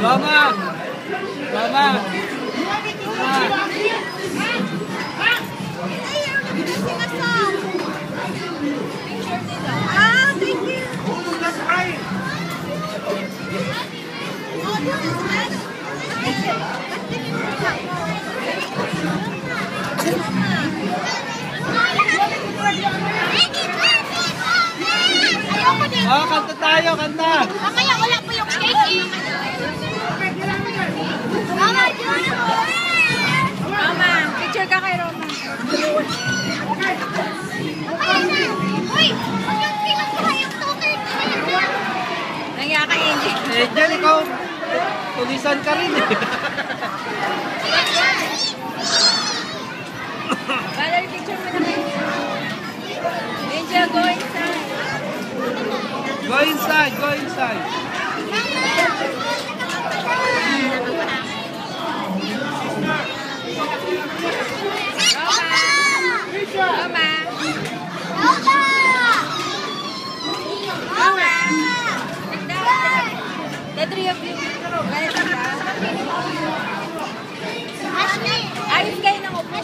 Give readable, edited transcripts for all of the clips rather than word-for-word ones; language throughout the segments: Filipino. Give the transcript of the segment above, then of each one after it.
Mama! Mama! Ah, thank you. Oh, kanta tayo, kanta! Mamaya wala po yung cake. Mama, Mama, picture ka kay Roma. Uy! Yung 2:30. Nangyaya ka, Angel. Angel, ikaw, tulisan ka rin eh. Valerie, picture mo na kayo. Angel, go inside. Go inside, go inside. Mama. Mama. Mama. The three of you. Ayos kayo ng upo.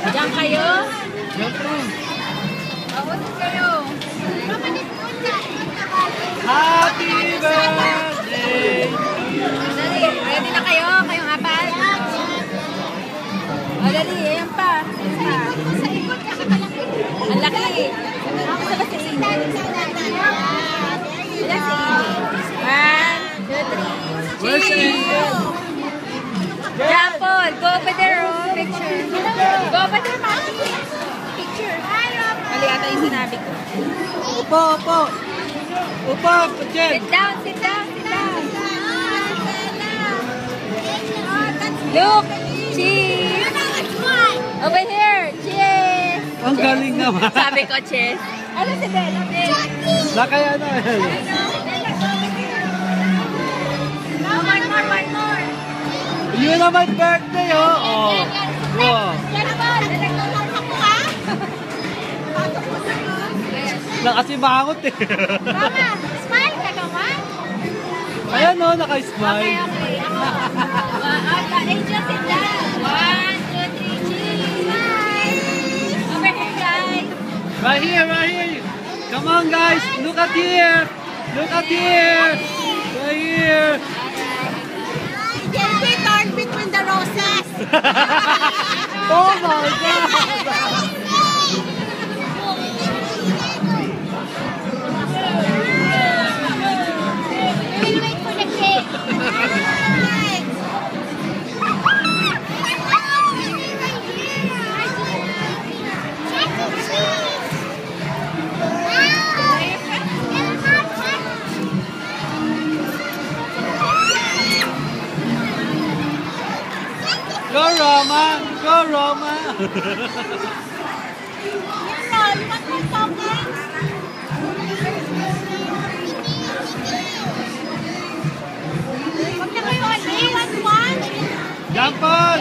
Diyan kayo? Mabuti kayo. Happy birthday! Dali, ready na kayo? Kayong apat? O, dali, ayan pa. Ang laki. Basta ba si Amy? Wala si Amy. 1, 2, 3. Where's Angel? Jampol, go over there, oh. Picture. Go over there, Mami. Picture. Mali ata yung sinabi ko. Upo, upo! Upo, Jen! Sit down, sit down, sit down. Look, cheese. Over here, cheese. Ang galing naman. Sabi ko, cheese. Ano si Bella? Lakay ano eh. One more. Yun naman birthday oh. Oh. Wow. Nakasimangot eh. Mama, smile ka naman. Ayan oh, naka-smile. Okay. Angel, sit down. 1, 2, 3, cheese. Over here, guys. Right here, right here. Come on guys, look at here. Look at here. Right here. Be torn between the roses. Oh my God. Wait for the cake. Go Roma, go Roma. Jump on.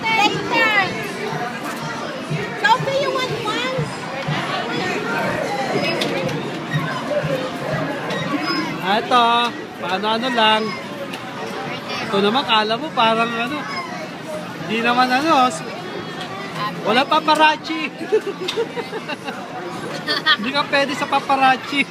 Later. Sophie, you want one? Ito, paano lang. Ito naman, kala mo parang ano. Hindi naman ano. Wala paparazzi. Hindi ka pwede sa paparazzi.